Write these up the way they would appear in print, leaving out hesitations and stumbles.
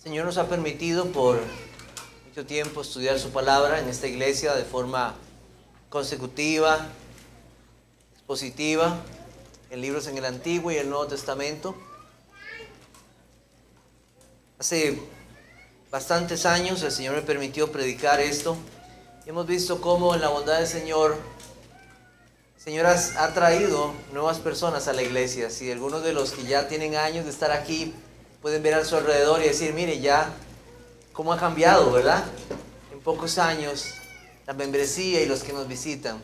Señor nos ha permitido por mucho tiempo estudiar su palabra en esta iglesia de forma consecutiva, expositiva, en libros en el Antiguo y el Nuevo Testamento. Hace bastantes años el Señor me permitió predicar esto. Hemos visto cómo en la bondad del Señor, el Señor ha traído nuevas personas a la iglesia. Si algunos de los que ya tienen años de estar aquí pueden ver a su alrededor y decir, mire ya cómo ha cambiado, ¿verdad? En pocos años la membresía y los que nos visitan.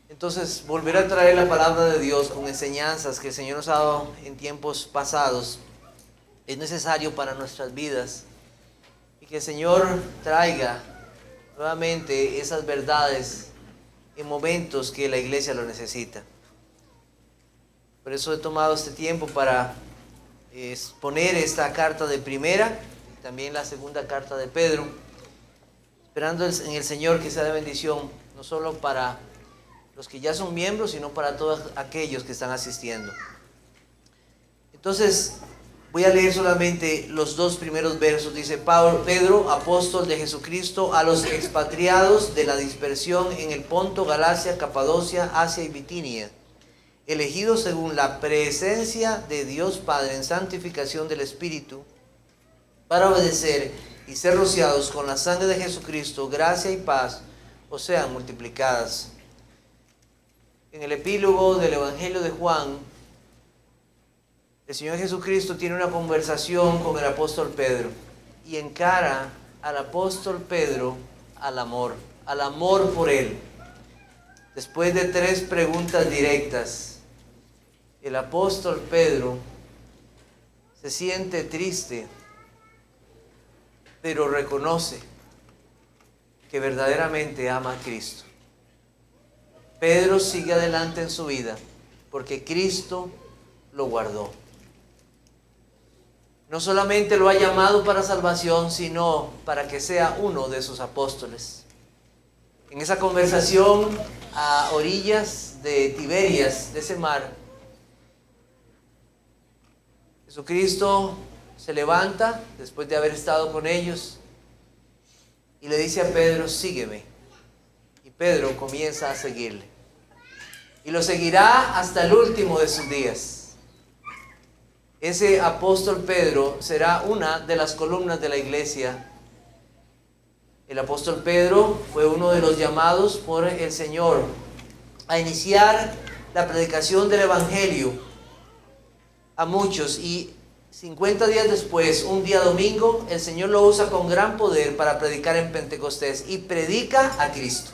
Entonces, volver a traer la palabra de Dios con enseñanzas que el Señor nos ha dado en tiempos pasados es necesario para nuestras vidas, y que el Señor traiga nuevamente esas verdades en momentos que la iglesia lo necesita. Por eso he tomado este tiempo para exponer esta carta de primera y también la segunda carta de Pedro, esperando en el Señor que sea de bendición no solo para los que ya son miembros, sino para todos aquellos que están asistiendo. Entonces voy a leer solamente los dos primeros versos. Dice: Pedro, apóstol de Jesucristo, a los expatriados de la dispersión en el Ponto, Galacia, Capadocia, Asia y Bitinia, elegidos según la presencia de Dios Padre en santificación del Espíritu, para obedecer y ser rociados con la sangre de Jesucristo, gracia y paz os sean multiplicadas. En el epílogo del Evangelio de Juan, el Señor Jesucristo tiene una conversación con el apóstol Pedro y encara al apóstol Pedro al amor por él. Después de 3 preguntas directas, el apóstol Pedro se siente triste, pero reconoce que verdaderamente ama a Cristo. Pedro sigue adelante en su vida porque Cristo lo guardó. No solamente lo ha llamado para salvación, sino para que sea uno de sus apóstoles. En esa conversación a orillas de Tiberias, de ese mar, Jesucristo se levanta después de haber estado con ellos y le dice a Pedro: sígueme. Y Pedro comienza a seguirle. Y lo seguirá hasta el último de sus días. Ese apóstol Pedro será una de las columnas de la iglesia. El apóstol Pedro fue uno de los llamados por el Señor a iniciar la predicación del Evangelio a muchos, y 50 días después, un día domingo, el Señor lo usa con gran poder para predicar en Pentecostés y predica a Cristo.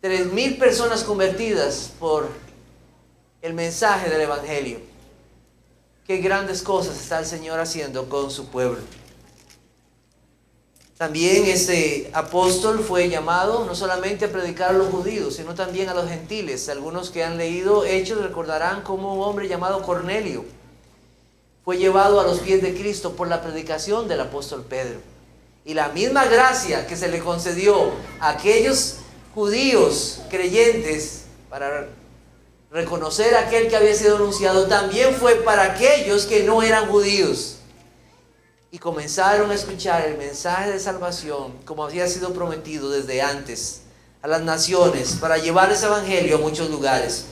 3,000 personas convertidas por el mensaje del Evangelio. Qué grandes cosas está el Señor haciendo con su pueblo. También este apóstol fue llamado no solamente a predicar a los judíos, sino también a los gentiles. Algunos que han leído Hechos recordarán cómo un hombre llamado Cornelio fue llevado a los pies de Cristo por la predicación del apóstol Pedro. Y la misma gracia que se le concedió a aquellos judíos creyentes para reconocer a aquel que había sido anunciado, también fue para aquellos que no eran judíos. Y comenzaron a escuchar el mensaje de salvación como había sido prometido desde antes a las naciones, para llevar ese evangelio a muchos lugares.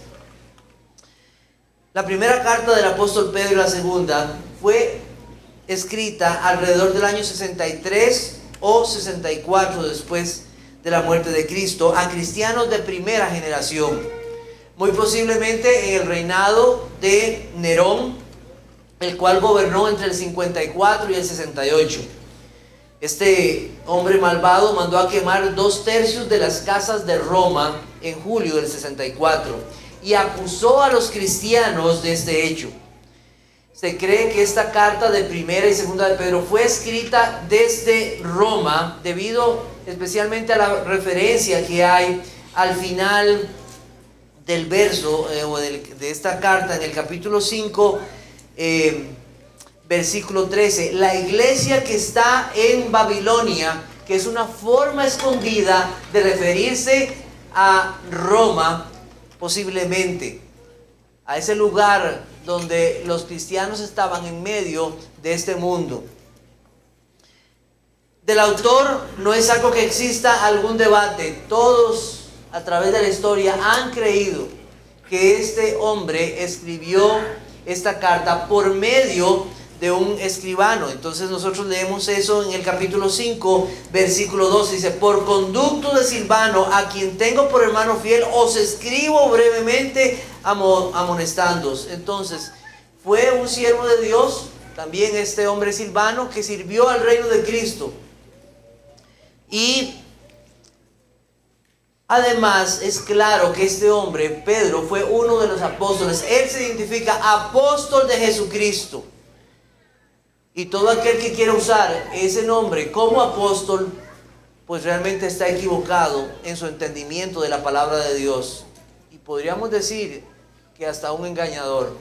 La primera carta del apóstol Pedro y la segunda fue escrita alrededor del año 63 o 64 después de la muerte de Cristo a cristianos de primera generación, muy posiblemente en el reinado de Nerón, el cual gobernó entre el 54 y el 68. Este hombre malvado mandó a quemar 2/3 de las casas de Roma en julio del 64 y acusó a los cristianos de este hecho. Se cree que esta carta de primera y segunda de Pedro fue escrita desde Roma, debido especialmente a la referencia que hay al final del verso de esta carta, en el capítulo 5, versículo 13. La iglesia que está en Babilonia, que es una forma escondida de referirse a Roma, posiblemente a ese lugar donde los cristianos estaban en medio de este mundo. Del autor no es algo que exista algún debate. Todos a través de la historia han creído que este hombre escribió esta carta por medio de un escribano. Entonces nosotros leemos eso en el capítulo 5, versículo 12. Dice: por conducto de Silvano, a quien tengo por hermano fiel, os escribo brevemente amonestándoos. Entonces, fue un siervo de Dios, también este hombre Silvano, que sirvió al reino de Cristo. Y además es claro que este hombre, Pedro, fue uno de los apóstoles. Él se identifica apóstol de Jesucristo. Y todo aquel que quiera usar ese nombre como apóstol, pues realmente está equivocado en su entendimiento de la palabra de Dios. Y podríamos decir que hasta un engañador.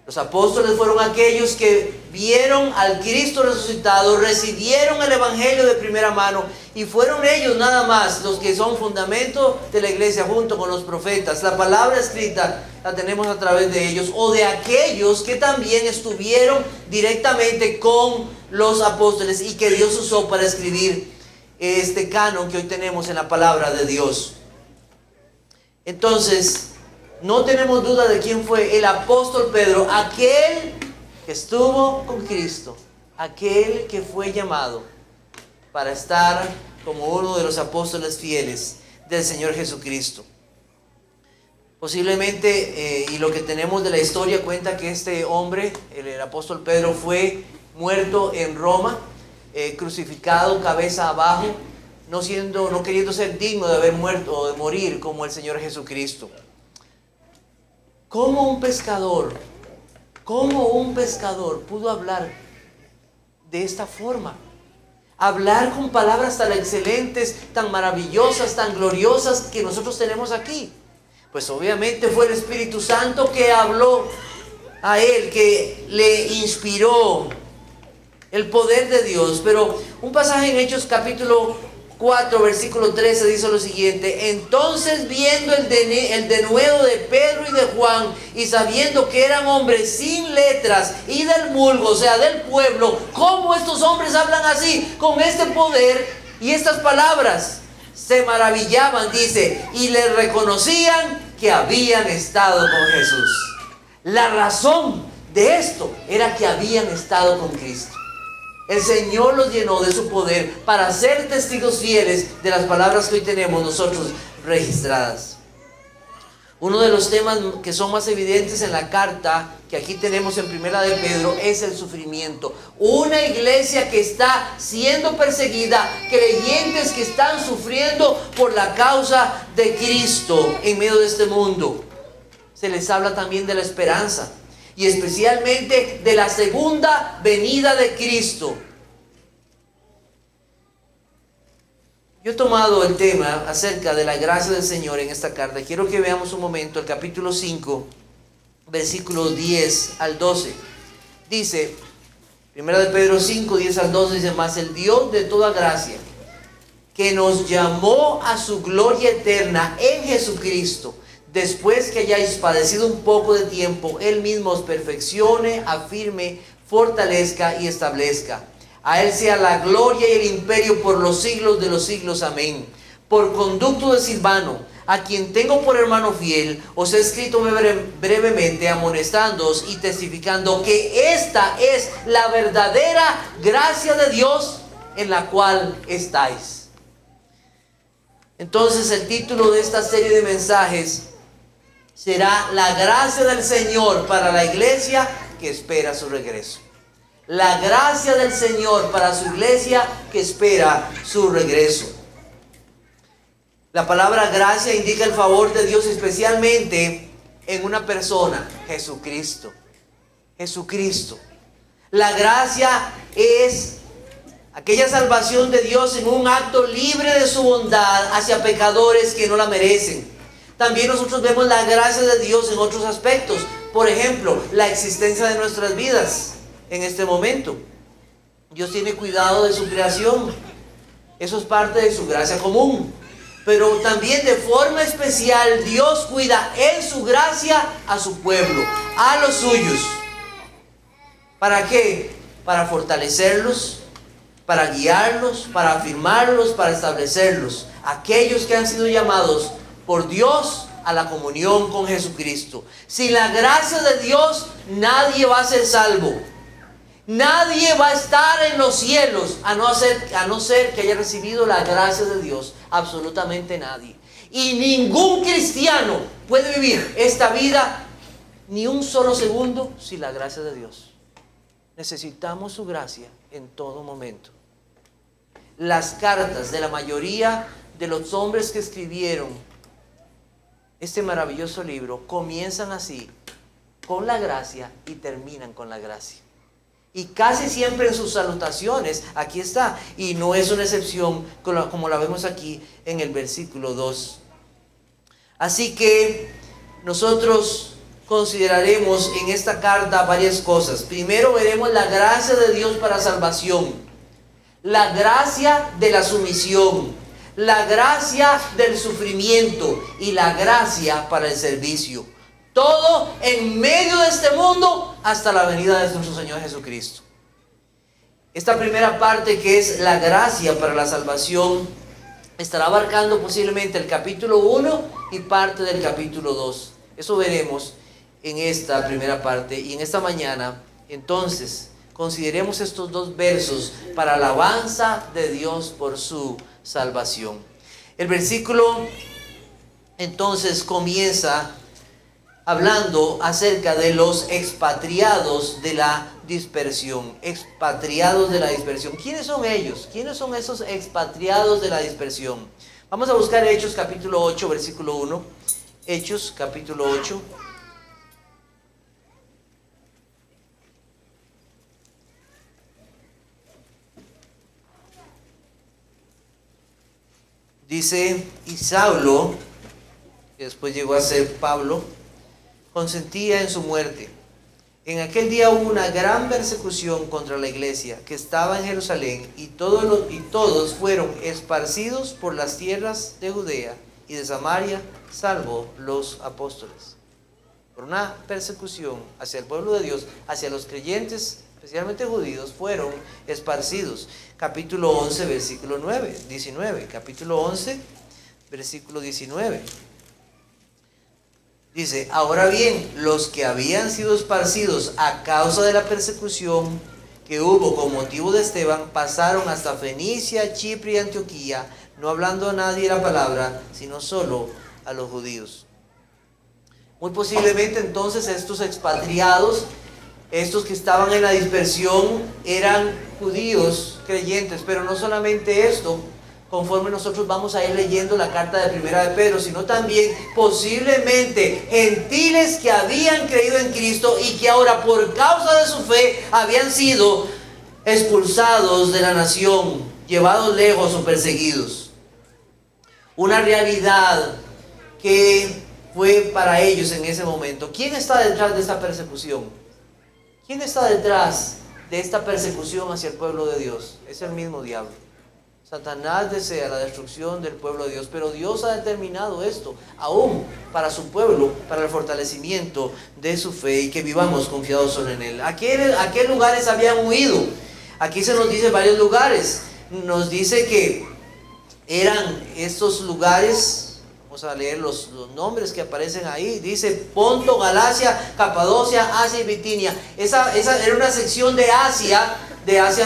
Los apóstoles fueron aquellos que vieron al Cristo resucitado, recibieron el evangelio de primera mano, y fueron ellos nada más los que son fundamento de la iglesia junto con los profetas. La palabra escrita la tenemos a través de ellos, o de aquellos que también estuvieron directamente con los apóstoles y que Dios usó para escribir este canon que hoy tenemos en la palabra de Dios. Entonces, no tenemos duda de quién fue el apóstol Pedro, aquel que estuvo con Cristo, aquel que fue llamado para estar como uno de los apóstoles fieles del Señor Jesucristo. Posiblemente, y lo que tenemos de la historia cuenta que este hombre, el apóstol Pedro, fue muerto en Roma, crucificado cabeza abajo, no queriendo ser digno de haber muerto o de morir como el Señor Jesucristo. ¿Cómo un pescador pudo hablar de esta forma? Hablar con palabras tan excelentes, tan maravillosas, tan gloriosas que nosotros tenemos aquí. Pues obviamente fue el Espíritu Santo que habló a él, que le inspiró el poder de Dios. Pero un pasaje en Hechos capítulo 4, versículo 13 dice lo siguiente: entonces, viendo el denuedo de Pedro y de Juan, y sabiendo que eran hombres sin letras y del vulgo, o sea, del pueblo, ¿cómo estos hombres hablan así, con este poder y estas palabras? Se maravillaban, dice, y le reconocían que habían estado con Jesús. La razón de esto era que habían estado con Cristo. El Señor los llenó de su poder para ser testigos fieles de las palabras que hoy tenemos nosotros registradas. Uno de los temas que son más evidentes en la carta que aquí tenemos en Primera de Pedro es el sufrimiento. Una iglesia que está siendo perseguida, creyentes que están sufriendo por la causa de Cristo en medio de este mundo. Se les habla también de la esperanza, y especialmente de la segunda venida de Cristo. Yo he tomado el tema acerca de la gracia del Señor en esta carta. Quiero que veamos un momento el capítulo 5, versículos 10 al 12. Dice, 1 de Pedro 5, 10 al 12, dice: mas el Dios de toda gracia, que nos llamó a su gloria eterna en Jesucristo, después que hayáis padecido un poco de tiempo, Él mismo os perfeccione, afirme, fortalezca y establezca. A Él sea la gloria y el imperio por los siglos de los siglos. Amén. Por conducto de Silvano, a quien tengo por hermano fiel, os he escrito brevemente, amonestándoos y testificando que esta es la verdadera gracia de Dios en la cual estáis. Entonces, el título de esta serie de mensajes será: la gracia del Señor para la iglesia que espera su regreso. La gracia del Señor para su iglesia que espera su regreso. La palabra gracia indica el favor de Dios especialmente en una persona: Jesucristo. Jesucristo. La gracia es aquella salvación de Dios en un acto libre de su bondad hacia pecadores que no la merecen. También nosotros vemos la gracia de Dios en otros aspectos. Por ejemplo, la existencia de nuestras vidas en este momento. Dios tiene cuidado de su creación. Eso es parte de su gracia común. Pero también de forma especial Dios cuida en su gracia a su pueblo, a los suyos. ¿Para qué? Para fortalecerlos, para guiarlos, para afirmarlos, para establecerlos. Aquellos que han sido llamados por Dios a la comunión con Jesucristo. Sin la gracia de Dios, nadie va a ser salvo. Nadie va a estar en los cielos a no ser que haya recibido la gracia de Dios. Absolutamente nadie. Y ningún cristiano puede vivir esta vida ni un solo segundo sin la gracia de Dios. Necesitamos su gracia en todo momento. Las cartas de la mayoría de los hombres que escribieron este maravilloso libro comienzan así, con la gracia, y terminan con la gracia. Y casi siempre en sus salutaciones, aquí está, y no es una excepción como la vemos aquí en el versículo 2. Así que nosotros consideraremos en esta carta varias cosas. Primero veremos la gracia de Dios para salvación, la gracia de la sumisión, la gracia del sufrimiento y la gracia para el servicio. Todo en medio de este mundo hasta la venida de nuestro Señor Jesucristo. Esta primera parte, que es la gracia para la salvación, estará abarcando posiblemente el capítulo 1 y parte del capítulo 2. Eso veremos en esta primera parte. Y en esta mañana, entonces, consideremos estos dos versos para alabanza de Dios por su salvación. El versículo entonces comienza hablando acerca de los expatriados de la dispersión. Expatriados de la dispersión. ¿Quiénes son ellos? ¿Quiénes son esos expatriados de la dispersión? Vamos a buscar Hechos capítulo 8, versículo 1. Hechos capítulo 8. Dice, y Saulo, que después llegó a ser Pablo, consentía en su muerte. En aquel día hubo una gran persecución contra la iglesia que estaba en Jerusalén, y todos fueron esparcidos por las tierras de Judea y de Samaria, salvo los apóstoles. Por una persecución hacia el pueblo de Dios, hacia los creyentes, especialmente judíos, fueron esparcidos. Capítulo 11, versículo 19. Capítulo 11, versículo 19. Dice, ahora bien, los que habían sido esparcidos a causa de la persecución que hubo con motivo de Esteban, pasaron hasta Fenicia, Chipre y Antioquía, no hablando a nadie la palabra, sino solo a los judíos. Muy posiblemente entonces estos expatriados, estos que estaban en la dispersión, eran judíos creyentes, pero no solamente esto, conforme nosotros vamos a ir leyendo la carta de Primera de Pedro, sino también posiblemente gentiles que habían creído en Cristo y que ahora por causa de su fe habían sido expulsados de la nación, llevados lejos o perseguidos. Una realidad que fue para ellos en ese momento. ¿Quién está detrás de esta persecución? ¿Quién está detrás de esta persecución hacia el pueblo de Dios? Es el mismo diablo. Satanás desea la destrucción del pueblo de Dios, pero Dios ha determinado esto, aún para su pueblo, para el fortalecimiento de su fe y que vivamos confiados en Él. ¿A qué lugares habían huido? Aquí se nos dice varios lugares. Nos dice que eran estos lugares, vamos a leer los nombres que aparecen ahí. Dice Ponto, Galacia, Capadocia, Asia y Bitinia. Esa era una sección de Asia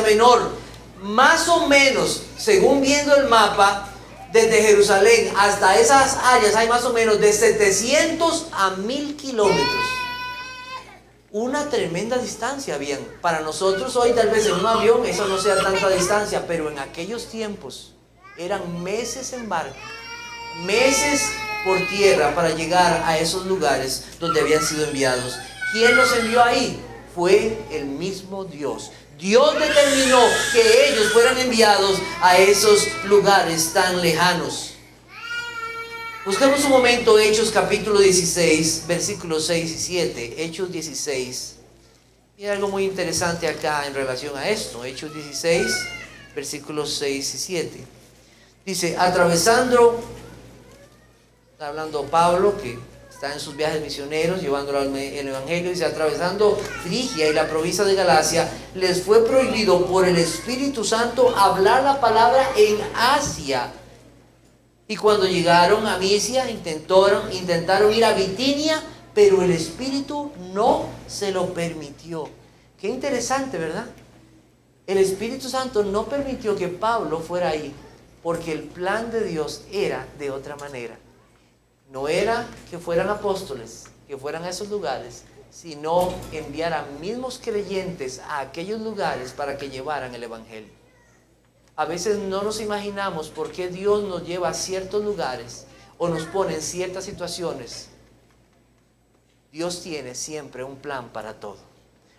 Menor. Más o menos, según viendo el mapa, desde Jerusalén hasta esas áreas hay más o menos de 700 a 1000 kilómetros. Una tremenda distancia habían. Para nosotros hoy tal vez en un avión eso no sea tanta distancia, pero en aquellos tiempos eran meses en barco, meses por tierra para llegar a esos lugares donde habían sido enviados. ¿Quién los envió ahí? Fue el mismo Dios. Dios determinó que ellos fueran enviados a esos lugares tan lejanos. Busquemos un momento Hechos capítulo 16, versículos 6 y 7. Hechos 16. Y hay algo muy interesante acá en relación a esto. Hechos 16, versículos 6 y 7. Dice, atravesando Está hablando Pablo, que está en sus viajes misioneros, llevándolo el Evangelio, dice, atravesando Frigia y la provincia de Galacia, les fue prohibido por el Espíritu Santo hablar la palabra en Asia. Y cuando llegaron a Misia, intentaron ir a Bitinia, pero el Espíritu no se lo permitió. Qué interesante, ¿verdad? El Espíritu Santo no permitió que Pablo fuera ahí, porque el plan de Dios era de otra manera. No era que fueran apóstoles, que fueran a esos lugares, sino enviar a mismos creyentes a aquellos lugares para que llevaran el Evangelio. A veces no nos imaginamos por qué Dios nos lleva a ciertos lugares o nos pone en ciertas situaciones. Dios tiene siempre un plan para todo.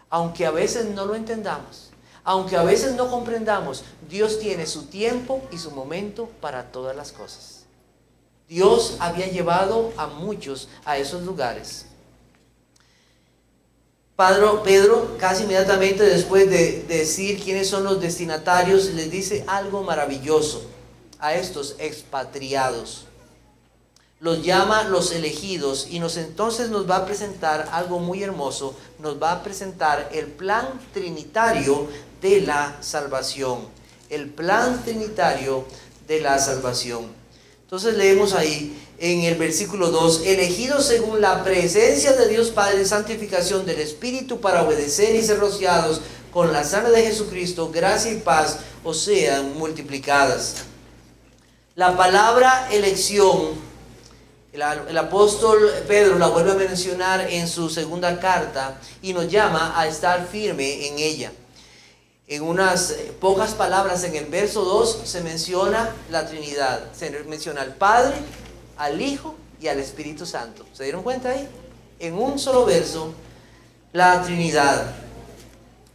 Aunque a veces no lo entendamos, aunque a veces no comprendamos, Dios tiene su tiempo y su momento para todas las cosas. Dios había llevado a muchos a esos lugares. Pedro, casi inmediatamente después de decir quiénes son los destinatarios, les dice algo maravilloso a estos expatriados. Los llama los elegidos y entonces nos va a presentar algo muy hermoso. Nos va a presentar el plan trinitario de la salvación. El plan trinitario de la salvación. Entonces leemos ahí en el versículo 2, elegidos según la presencia de Dios Padre, santificación del Espíritu para obedecer y ser rociados con la sangre de Jesucristo, gracia y paz os sean multiplicadas. La palabra elección, el apóstol Pedro la vuelve a mencionar en su segunda carta y nos llama a estar firme en ella. En unas pocas palabras, en el verso 2 se menciona la Trinidad. Se menciona al Padre, al Hijo y al Espíritu Santo. ¿Se dieron cuenta ahí? En un solo verso, la Trinidad.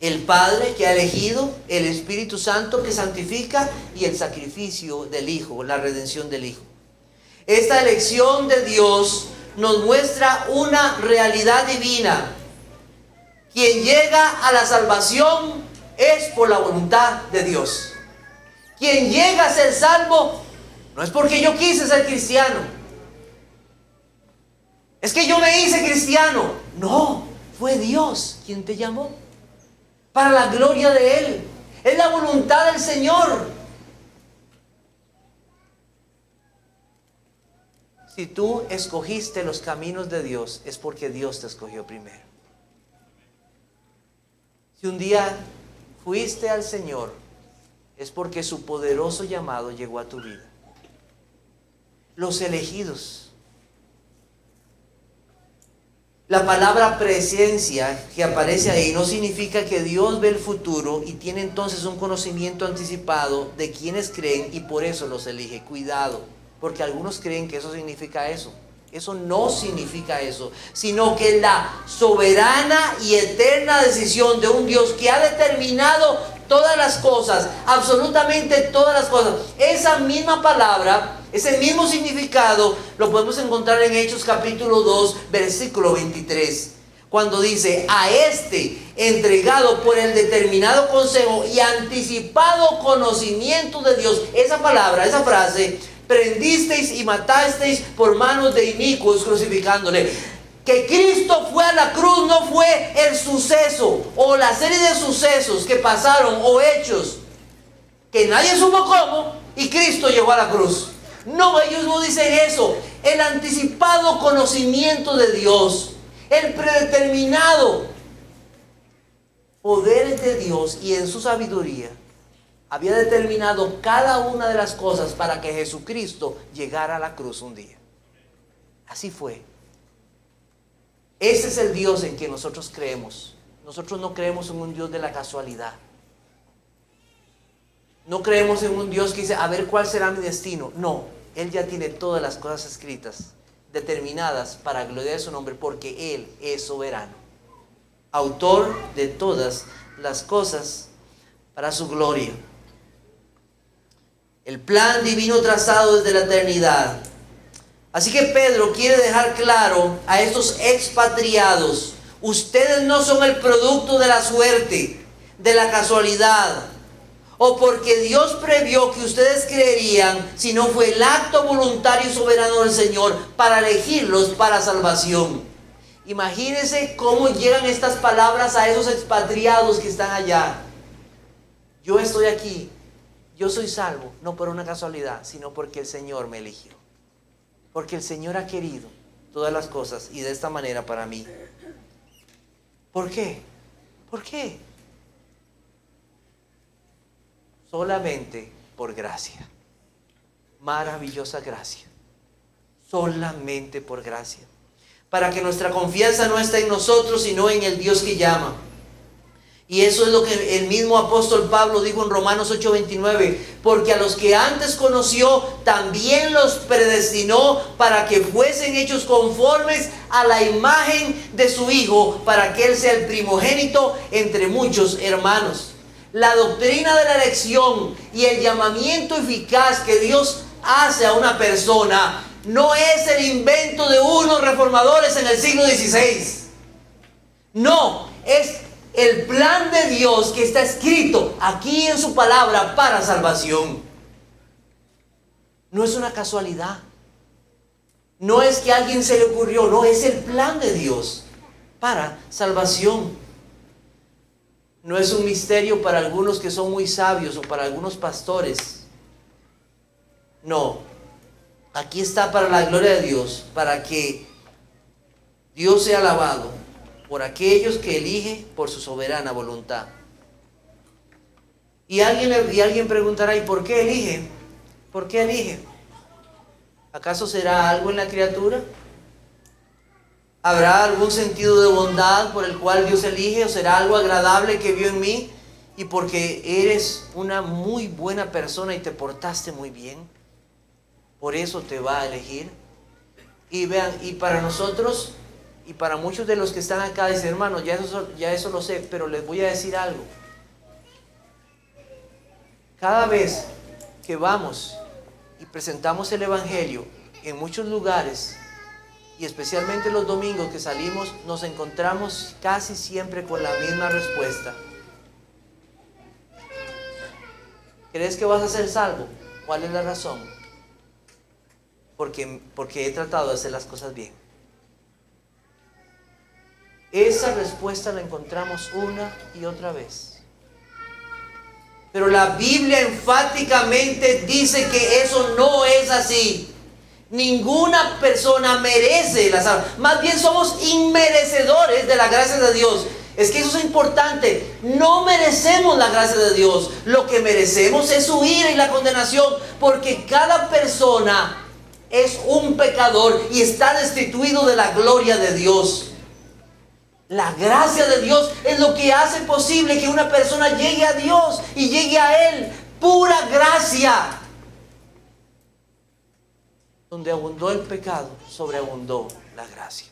El Padre que ha elegido, el Espíritu Santo que santifica y el sacrificio del Hijo, la redención del Hijo. Esta elección de Dios nos muestra una realidad divina. Quien llega a la salvación es por la voluntad de Dios. Quien llega a ser salvo no es porque yo quise ser cristiano, es que yo me hice cristiano. No, fue Dios quien te llamó para la gloria de Él. Es la voluntad del Señor. Si tú escogiste los caminos de Dios, es porque Dios te escogió primero. Si un día fuiste al Señor, es porque su poderoso llamado llegó a tu vida. Los elegidos. La palabra presencia que aparece ahí no significa que Dios ve el futuro y tiene entonces un conocimiento anticipado de quienes creen y por eso los elige. Cuidado, porque algunos creen que eso significa eso. Eso no significa eso, sino que la soberana y eterna decisión de un Dios que ha determinado todas las cosas, absolutamente todas las cosas. Esa misma palabra, ese mismo significado, lo podemos encontrar en Hechos capítulo 2, versículo 23. Cuando dice, a este entregado por el determinado consejo y anticipado conocimiento de Dios. Esa palabra, esa frase, prendisteis y matasteis por manos de inicuos crucificándole. Que Cristo fue a la cruz no fue el suceso o la serie de sucesos que pasaron o hechos que nadie supo cómo y Cristo llegó a la cruz. No, ellos no dicen eso. El anticipado conocimiento de Dios, el predeterminado poder de Dios y en su sabiduría había determinado cada una de las cosas para que Jesucristo llegara a la cruz un día. Así fue. Ese es el Dios en que nosotros creemos. Nosotros no creemos en un Dios de la casualidad. No creemos en un Dios que dice, a ver cuál será mi destino. No, Él ya tiene todas las cosas escritas, determinadas para gloria de su nombre, porque Él es soberano, autor de todas las cosas para su gloria. El plan divino trazado desde la eternidad. Así que Pedro quiere dejar claro a estos expatriados, ustedes no son el producto de la suerte, de la casualidad, o porque Dios previó que ustedes creerían, sino fue el acto voluntario y soberano del Señor para elegirlos para salvación. Imagínense cómo llegan estas palabras a esos expatriados que están allá. Yo estoy aquí, yo soy salvo, no por una casualidad, sino porque el Señor me eligió. Porque el Señor ha querido todas las cosas y de esta manera para mí. ¿Por qué? ¿Por qué? Solamente por gracia. Maravillosa gracia. Solamente por gracia. Para que nuestra confianza no esté en nosotros, sino en el Dios que llama. Y eso es lo que el mismo apóstol Pablo dijo en Romanos 8:29. Porque a los que antes conoció, también los predestinó para que fuesen hechos conformes a la imagen de su Hijo, para que Él sea el primogénito entre muchos hermanos. La doctrina de la elección y el llamamiento eficaz que Dios hace a una persona no es el invento de unos reformadores en el siglo XVI. No, es el plan de Dios que está escrito aquí en su palabra para salvación. No es una casualidad. No es que a alguien se le ocurrió, no, es el plan de Dios para salvación. No es un misterio para algunos que son muy sabios o para algunos pastores. No, aquí está para la gloria de Dios, para que Dios sea alabado por aquellos que elige por su soberana voluntad. Y alguien preguntará, ¿y por qué elige? ¿Por qué elige? ¿Acaso será algo en la criatura? ¿Habrá algún sentido de bondad por el cual Dios elige? ¿O será algo agradable que vio en mí? Y porque eres una muy buena persona y te portaste muy bien, por eso te va a elegir. Y vean, y para nosotros, y para muchos de los que están acá, dicen, hermanos, ya eso lo sé, pero les voy a decir algo. Cada vez que vamos y presentamos el Evangelio en muchos lugares, y especialmente los domingos que salimos, nos encontramos casi siempre con la misma respuesta. ¿Crees que vas a ser salvo? ¿Cuál es la razón? Porque he tratado de hacer las cosas bien. Esa respuesta la encontramos una y otra vez. Pero la Biblia enfáticamente dice que eso no es así. Ninguna persona merece la salvación. Más bien somos inmerecedores de la gracia de Dios. Es que eso es importante. No merecemos la gracia de Dios. Lo que merecemos es su ira y la condenación. Porque cada persona es un pecador y está destituido de la gloria de Dios. La gracia de Dios es lo que hace posible que una persona llegue a Dios y llegue a Él. Pura gracia. Donde abundó el pecado, sobreabundó la gracia.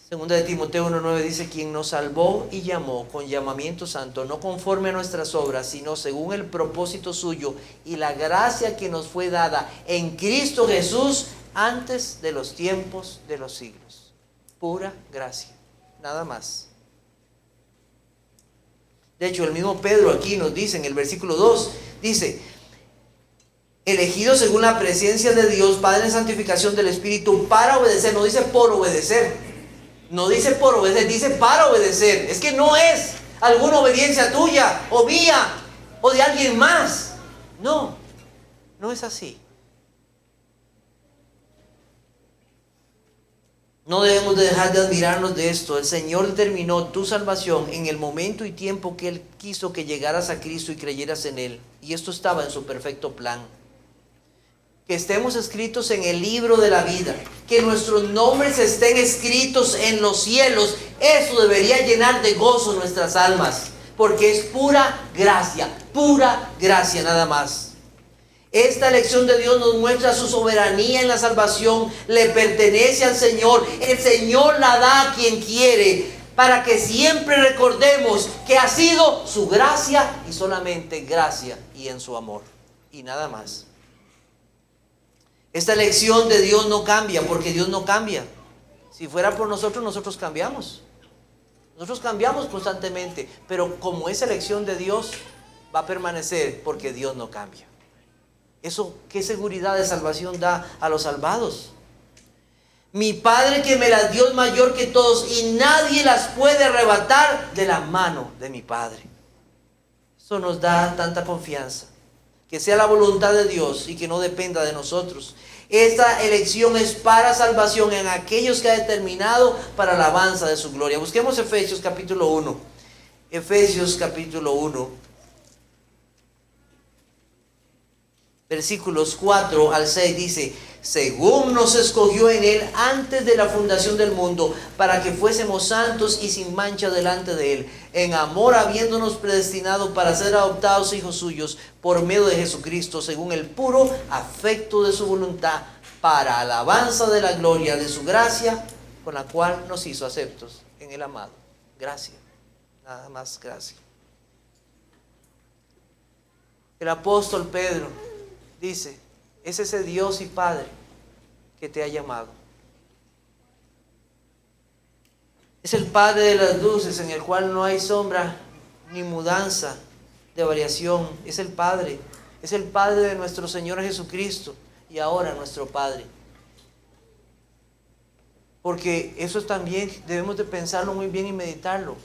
Segunda de Timoteo 1:9 dice, quien nos salvó y llamó con llamamiento santo, no conforme a nuestras obras, sino según el propósito suyo y la gracia que nos fue dada en Cristo Jesús antes de los tiempos de los siglos. Pura gracia, nada más. De hecho, el mismo Pedro aquí nos dice en el versículo 2, dice, elegidos según la presencia de Dios, Padre en santificación del Espíritu, para obedecer. No dice por obedecer, no dice por obedecer, dice para obedecer. Es que no es alguna obediencia tuya o mía o de alguien más. No, no es así. No debemos de dejar de admirarnos de esto. El Señor determinó tu salvación en el momento y tiempo que Él quiso que llegaras a Cristo y creyeras en Él. Y esto estaba en su perfecto plan. Que estemos escritos en el libro de la vida. Que nuestros nombres estén escritos en los cielos. Eso debería llenar de gozo nuestras almas. Porque es pura gracia nada más. Esta elección de Dios nos muestra su soberanía en la salvación. Le pertenece al Señor. El Señor la da a quien quiere. Para que siempre recordemos que ha sido su gracia y solamente gracia y en su amor. Y nada más. Esta elección de Dios no cambia porque Dios no cambia. Si fuera por nosotros, nosotros cambiamos. Nosotros cambiamos constantemente, pero como es elección de Dios, va a permanecer porque Dios no cambia. Eso, ¿qué seguridad de salvación da a los salvados? Mi Padre que me las dio es mayor que todos y nadie las puede arrebatar de la mano de mi Padre. Eso nos da tanta confianza. Que sea la voluntad de Dios y que no dependa de nosotros. Esta elección es para salvación en aquellos que ha determinado para alabanza de su gloria. Busquemos Efesios capítulo 1. Efesios capítulo 1. Versículos 4 al 6 dice: según nos escogió en Él antes de la fundación del mundo, para que fuésemos santos y sin mancha delante de Él, en amor habiéndonos predestinado para ser adoptados hijos suyos por medio de Jesucristo, según el puro afecto de su voluntad, para alabanza de la gloria de su gracia, con la cual nos hizo aceptos en el amado. Gracia, nada más gracia. El apóstol Pedro dice: es ese Dios y Padre que te ha llamado. Es el Padre de las luces, en el cual no hay sombra ni mudanza de variación. Es el Padre de nuestro Señor Jesucristo y ahora nuestro Padre. Porque eso también debemos de pensarlo muy bien y meditarlo.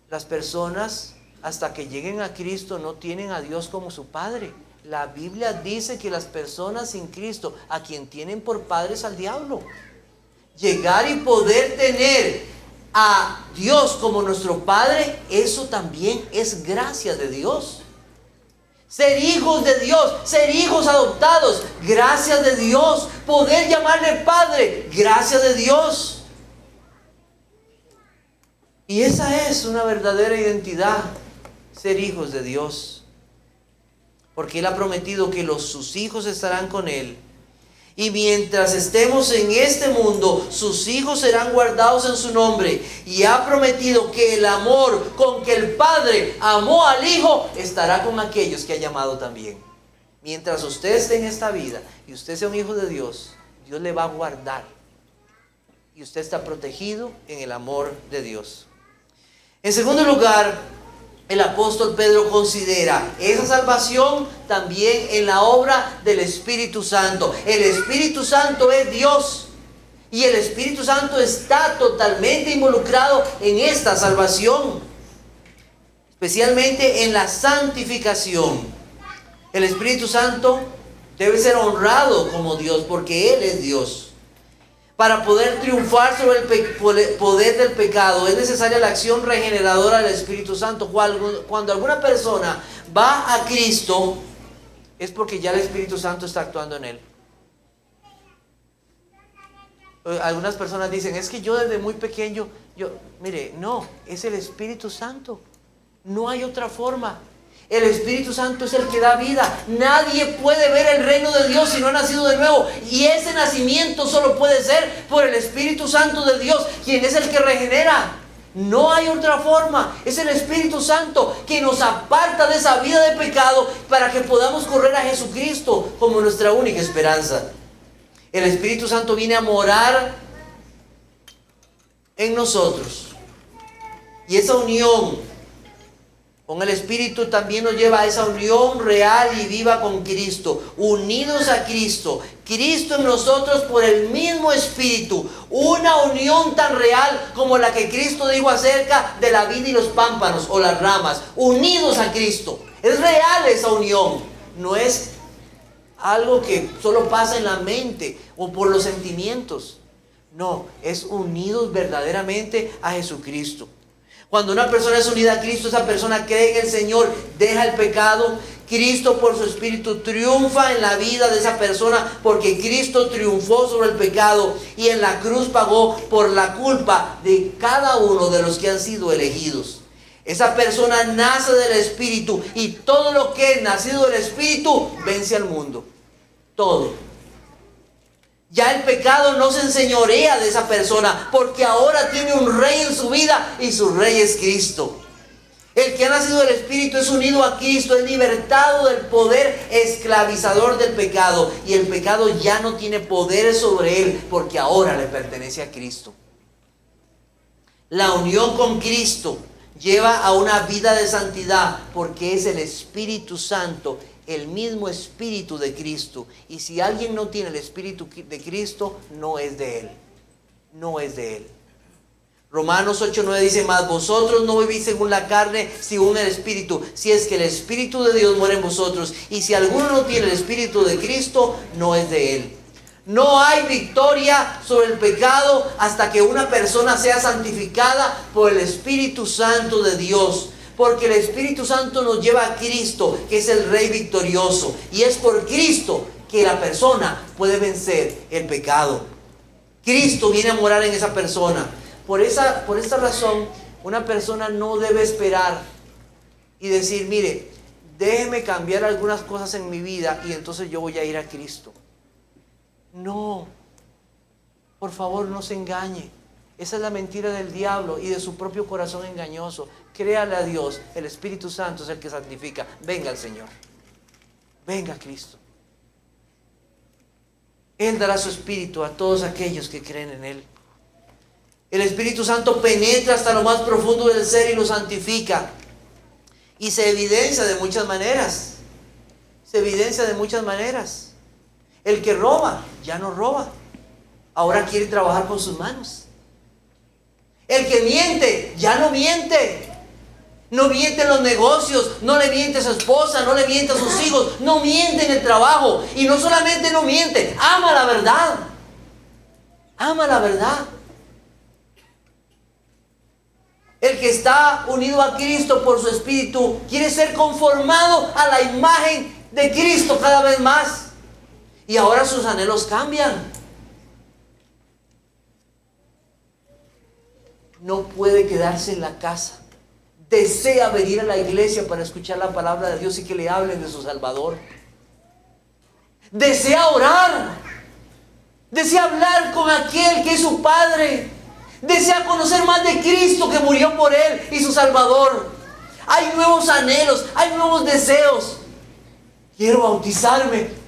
Las personas, hasta que lleguen a Cristo, no tienen a Dios como su Padre. La Biblia dice que las personas sin Cristo, a quien tienen por padres al diablo. Llegar y poder tener a Dios como nuestro Padre, eso también es gracia de Dios. Ser hijos de Dios, ser hijos adoptados, gracia de Dios. Poder llamarle Padre, gracia de Dios. Y esa es una verdadera identidad, ser hijos de Dios. Porque Él ha prometido que sus hijos estarán con Él. Y mientras estemos en este mundo, sus hijos serán guardados en su nombre. Y ha prometido que el amor con que el Padre amó al Hijo estará con aquellos que ha llamado también. Mientras usted esté en esta vida y usted sea un hijo de Dios, Dios le va a guardar. Y usted está protegido en el amor de Dios. En segundo lugar, el apóstol Pedro considera esa salvación también en la obra del Espíritu Santo. El Espíritu Santo es Dios y el Espíritu Santo está totalmente involucrado en esta salvación, especialmente en la santificación. El Espíritu Santo debe ser honrado como Dios porque Él es Dios. Para poder triunfar sobre el poder del pecado es necesaria la acción regeneradora del Espíritu Santo. Cuando alguna persona va a Cristo, es porque ya el Espíritu Santo está actuando en él. Algunas personas dicen: es que yo desde muy pequeño, mire, no, es el Espíritu Santo. No hay otra forma. El Espíritu Santo es el que da vida. Nadie puede ver el reino de Dios si no ha nacido de nuevo. Y ese nacimiento solo puede ser por el Espíritu Santo de Dios, quien es el que regenera. No hay otra forma. Es el Espíritu Santo que nos aparta de esa vida de pecado para que podamos correr a Jesucristo como nuestra única esperanza. El Espíritu Santo viene a morar en nosotros. Y esa unión con el Espíritu también nos lleva a esa unión real y viva con Cristo, unidos a Cristo, Cristo en nosotros por el mismo Espíritu, una unión tan real como la que Cristo dijo acerca de la vid y los pámpanos o las ramas, unidos a Cristo. Es real esa unión, no es algo que solo pasa en la mente o por los sentimientos, no, es unidos verdaderamente a Jesucristo. Cuando una persona es unida a Cristo, esa persona cree en el Señor, deja el pecado. Cristo por su Espíritu triunfa en la vida de esa persona porque Cristo triunfó sobre el pecado y en la cruz pagó por la culpa de cada uno de los que han sido elegidos. Esa persona nace del Espíritu y todo lo que es nacido del Espíritu vence al mundo. Todo. Ya el pecado no se enseñorea de esa persona porque ahora tiene un rey en su vida y su rey es Cristo. El que ha nacido del Espíritu es unido a Cristo, es libertado del poder esclavizador del pecado y el pecado ya no tiene poder sobre él porque ahora le pertenece a Cristo. La unión con Cristo lleva a una vida de santidad porque es el Espíritu Santo, el mismo Espíritu de Cristo. Y si alguien no tiene el Espíritu de Cristo, no es de Él. No es de Él. Romanos 8:9 dice: mas vosotros no vivís según la carne, según el Espíritu, si es que el Espíritu de Dios mora en vosotros. Y si alguno no tiene el Espíritu de Cristo, no es de Él. No hay victoria sobre el pecado hasta que una persona sea santificada por el Espíritu Santo de Dios. Porque el Espíritu Santo nos lleva a Cristo, que es el Rey victorioso. Y es por Cristo que la persona puede vencer el pecado. Cristo viene a morar en esa persona. Por esta razón, una persona no debe esperar y decir: mire, déjeme cambiar algunas cosas en mi vida y entonces yo voy a ir a Cristo. No, por favor, no se engañe. Esa es la mentira del diablo y de su propio corazón engañoso. Créale a Dios, el Espíritu Santo es el que santifica. Venga el Señor, venga Cristo. Él dará su Espíritu a todos aquellos que creen en Él. El Espíritu Santo penetra hasta lo más profundo del ser y lo santifica. Y se evidencia de muchas maneras. Se evidencia de muchas maneras. El que roba, ya no roba. Ahora quiere trabajar con sus manos. El que miente, ya no miente. No miente en los negocios, no le miente a su esposa, no le miente a sus hijos, no miente en el trabajo. Y no solamente no miente, ama la verdad. Ama la verdad. El que está unido a Cristo por su Espíritu quiere ser conformado a la imagen de Cristo cada vez más. Y ahora sus anhelos cambian. No puede quedarse en la casa. Desea venir a la iglesia para escuchar la palabra de Dios y que le hablen de su Salvador. Desea orar. Desea hablar con aquel que es su Padre. Desea conocer más de Cristo que murió por él y su Salvador. Hay nuevos anhelos, hay nuevos deseos. Quiero bautizarme.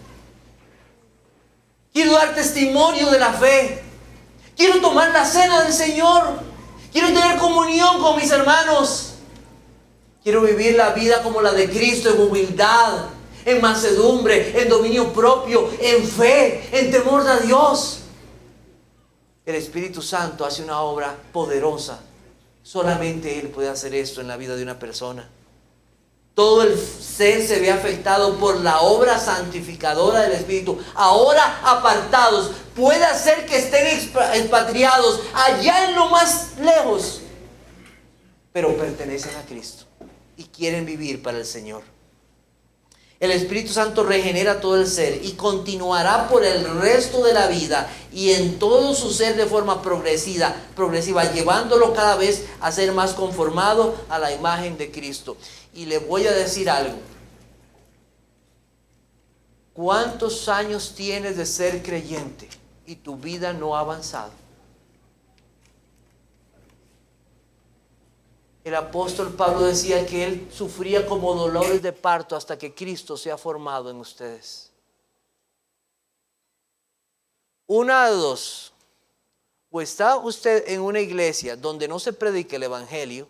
Quiero dar testimonio de la fe. Quiero tomar la cena del Señor. Quiero tener comunión con mis hermanos. Quiero vivir la vida como la de Cristo, en humildad, en mansedumbre, en dominio propio, en fe, en temor de Dios. El Espíritu Santo hace una obra poderosa. Solamente Él puede hacer esto en la vida de una persona. Todo el ser se ve afectado por la obra santificadora del Espíritu. Ahora apartados, puede hacer que estén expatriados allá en lo más lejos, pero pertenecen a Cristo y quieren vivir para el Señor. El Espíritu Santo regenera todo el ser y continuará por el resto de la vida y en todo su ser de forma progresiva, llevándolo cada vez a ser más conformado a la imagen de Cristo. Y le voy a decir algo. ¿Cuántos años tienes de ser creyente y tu vida no ha avanzado? El apóstol Pablo decía que él sufría como dolores de parto hasta que Cristo se ha formado en ustedes. Una de dos: o está usted en una iglesia donde no se predica el evangelio,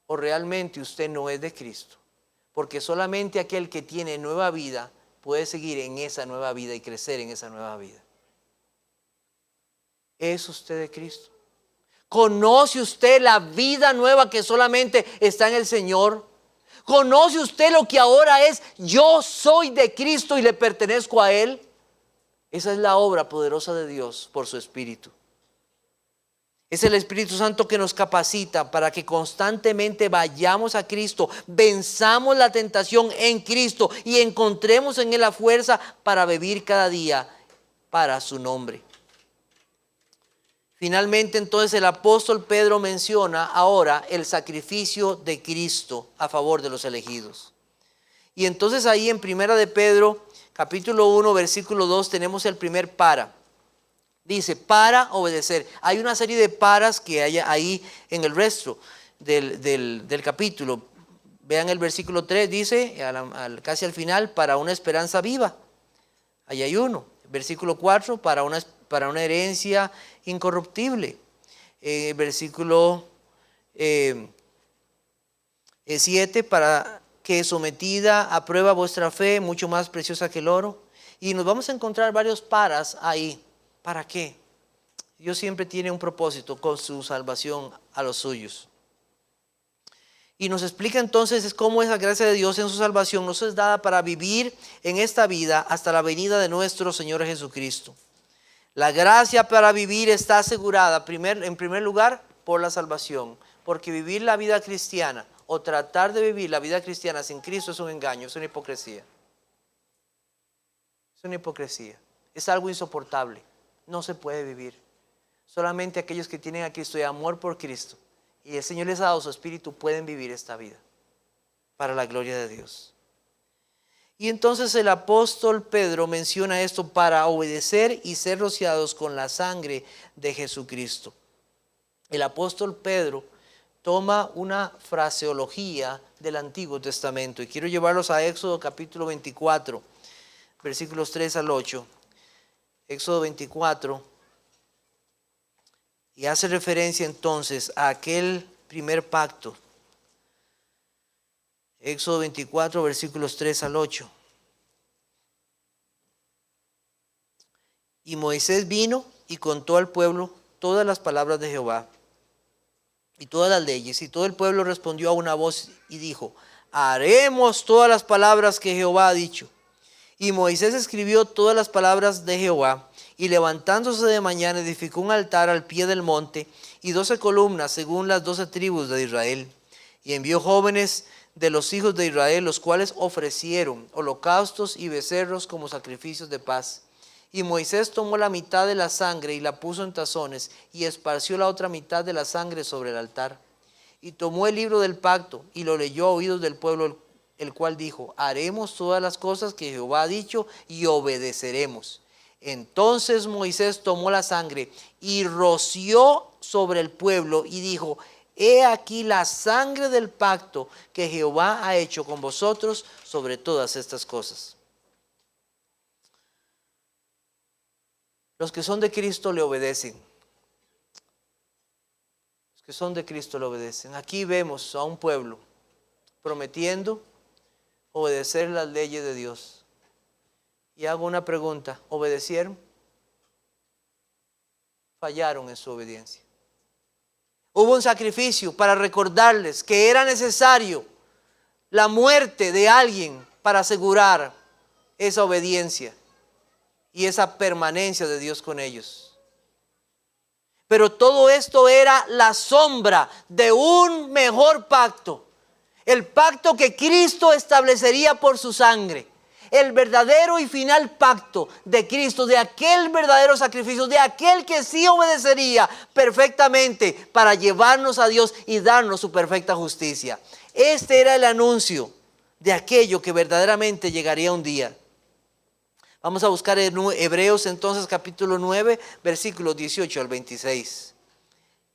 o realmente usted no es de Cristo. Porque solamente aquel que tiene nueva vida puede seguir en esa nueva vida y crecer en esa nueva vida. ¿Es usted de Cristo? ¿Conoce usted la vida nueva que solamente está en el Señor? ¿Conoce usted lo que ahora es? Yo soy de Cristo y le pertenezco a Él. Esa es la obra poderosa de Dios por su Espíritu. Es el Espíritu Santo que nos capacita para que constantemente vayamos a Cristo, venzamos la tentación en Cristo y encontremos en Él la fuerza para vivir cada día para su nombre. Finalmente, entonces, el apóstol Pedro menciona ahora el sacrificio de Cristo a favor de los elegidos. Y entonces ahí en Primera de Pedro, capítulo 1, versículo 2, tenemos el primer para. Dice, para obedecer. Hay una serie de paras que hay ahí en el resto del capítulo. Vean el versículo 3, dice, casi al final, para una esperanza viva. Ahí hay uno. Versículo 4, para una herencia incorruptible. versículo 7, para que sometida a prueba vuestra fe, mucho más preciosa que el oro. Y nos vamos a encontrar varios paras ahí. ¿Para qué? Dios siempre tiene un propósito con su salvación a los suyos. Y nos explica entonces cómo esa gracia de Dios en su salvación nos es dada para vivir en esta vida hasta la venida de nuestro Señor Jesucristo. La gracia para vivir está asegurada en primer lugar por la salvación, porque vivir la vida cristiana o tratar de vivir la vida cristiana sin Cristo es un engaño, es una hipocresía. Es una hipocresía, es algo insoportable, no se puede vivir. Solamente aquellos que tienen a Cristo y amor por Cristo y el Señor les ha dado su Espíritu pueden vivir esta vida para la gloria de Dios. Y entonces el apóstol Pedro menciona esto para obedecer y ser rociados con la sangre de Jesucristo. El apóstol Pedro toma una fraseología del Antiguo Testamento y quiero llevarlos a Éxodo capítulo 24, versículos 3 al 8. Éxodo 24. Y hace referencia entonces a aquel primer pacto. Éxodo 24, versículos 3 al 8. Y Moisés vino y contó al pueblo todas las palabras de Jehová y todas las leyes. Y todo el pueblo respondió a una voz y dijo: haremos todas las palabras que Jehová ha dicho. Y Moisés escribió todas las palabras de Jehová, y levantándose de mañana edificó un altar al pie del monte y 12 columnas según las 12 tribus de Israel. Y envió jóvenes de los hijos de Israel, los cuales ofrecieron holocaustos y becerros como sacrificios de paz. Y Moisés tomó la mitad de la sangre y la puso en tazones y esparció la otra mitad de la sangre sobre el altar. Y tomó el libro del pacto y lo leyó a oídos del pueblo, el cual dijo: haremos todas las cosas que Jehová ha dicho y obedeceremos. Entonces Moisés tomó la sangre y roció sobre el pueblo y dijo: he aquí la sangre del pacto que Jehová ha hecho con vosotros sobre todas estas cosas. Los que son de Cristo le obedecen. Los que son de Cristo le obedecen. Aquí vemos a un pueblo prometiendo obedecer las leyes de Dios. Y hago una pregunta: ¿obedecieron? Fallaron en su obediencia. Hubo un sacrificio para recordarles que era necesario la muerte de alguien para asegurar esa obediencia y esa permanencia de Dios con ellos. Pero todo esto era la sombra de un mejor pacto. El pacto que Cristo establecería por su sangre. El verdadero y final pacto de Cristo, de aquel verdadero sacrificio, de aquel que sí obedecería perfectamente para llevarnos a Dios y darnos su perfecta justicia. Este era el anuncio de aquello que verdaderamente llegaría un día. Vamos a buscar en Hebreos entonces capítulo 9, versículos 18 al 26.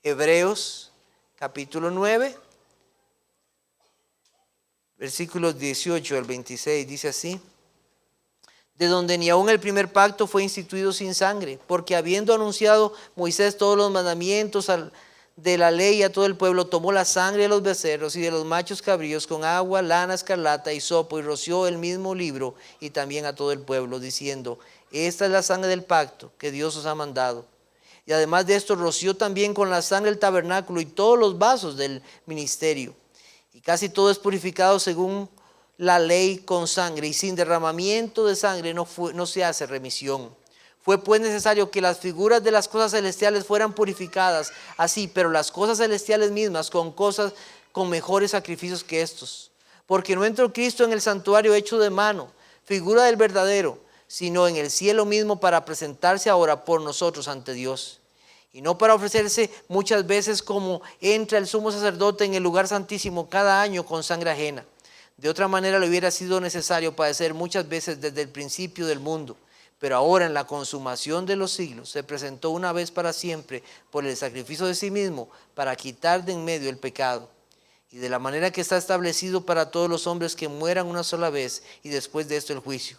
Hebreos capítulo 9, versículos 18 al 26, dice así: de donde ni aun el primer pacto fue instituido sin sangre, porque habiendo anunciado Moisés todos los mandamientos de la ley a todo el pueblo, tomó la sangre de los becerros y de los machos cabríos con agua, lana, escarlata y hisopo, y roció el mismo libro y también a todo el pueblo, diciendo: esta es la sangre del pacto que Dios os ha mandado. Y además de esto roció también con la sangre el tabernáculo y todos los vasos del ministerio. Y casi todo es purificado según la ley con sangre, y sin derramamiento de sangre no se hace remisión. Fue pues necesario que las figuras de las cosas celestiales fueran purificadas así, pero las cosas celestiales mismas con mejores sacrificios que estos. Porque no entró Cristo en el santuario hecho de mano, figura del verdadero, sino en el cielo mismo, para presentarse ahora por nosotros ante Dios. Y no para ofrecerse muchas veces como entra el sumo sacerdote en el lugar santísimo cada año con sangre ajena. De otra manera le hubiera sido necesario padecer muchas veces desde el principio del mundo. Pero ahora en la consumación de los siglos se presentó una vez para siempre por el sacrificio de sí mismo para quitar de en medio el pecado. Y de la manera que está establecido para todos los hombres que mueran una sola vez y después de esto el juicio.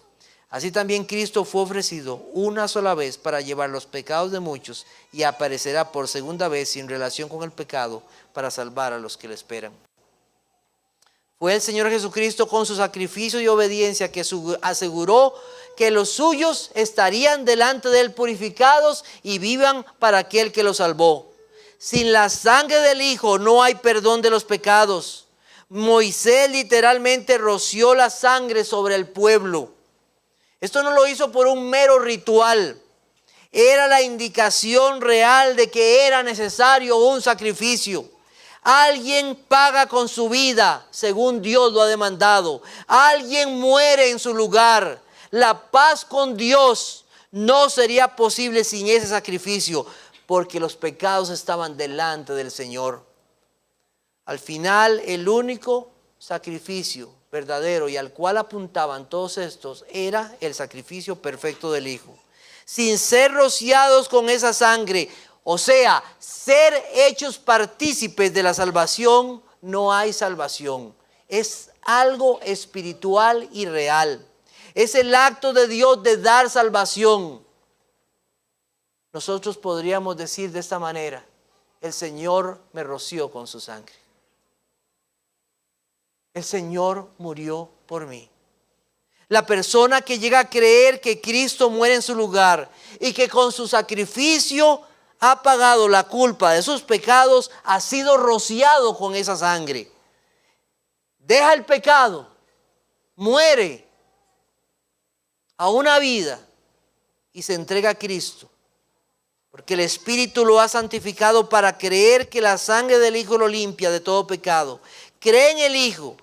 Así también Cristo fue ofrecido una sola vez para llevar los pecados de muchos y aparecerá por segunda vez sin relación con el pecado para salvar a los que le esperan. Fue el Señor Jesucristo con su sacrificio y obediencia que aseguró que los suyos estarían delante de él purificados y vivan para aquel que los salvó. Sin la sangre del Hijo no hay perdón de los pecados. Moisés literalmente roció la sangre sobre el pueblo. Esto no lo hizo por un mero ritual. Era la indicación real de que era necesario un sacrificio. Alguien paga con su vida según Dios lo ha demandado. Alguien muere en su lugar. La paz con Dios no sería posible sin ese sacrificio, porque los pecados estaban delante del Señor. Al final, el único sacrificio verdadero y al cual apuntaban todos estos era el sacrificio perfecto del Hijo. Sin ser rociados con esa sangre, o sea, ser hechos partícipes de la salvación, no hay salvación. Es algo espiritual y real. Es el acto de Dios de dar salvación. Nosotros podríamos decir de esta manera: el Señor me roció con su sangre. El Señor murió por mí. La persona que llega a creer que Cristo muere en su lugar y que con su sacrificio ha pagado la culpa de sus pecados, ha sido rociado con esa sangre. Deja el pecado, muere a una vida y se entrega a Cristo. Porque el Espíritu lo ha santificado para creer que la sangre del Hijo lo limpia de todo pecado. Cree en el Hijo,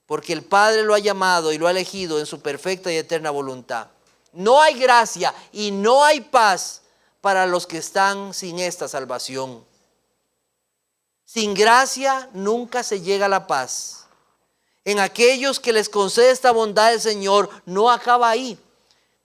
porque el Padre lo ha llamado y lo ha elegido en su perfecta y eterna voluntad. No hay gracia y no hay paz para los que están sin esta salvación. Sin gracia nunca se llega a la paz. En aquellos que les concede esta bondad del Señor, no acaba ahí.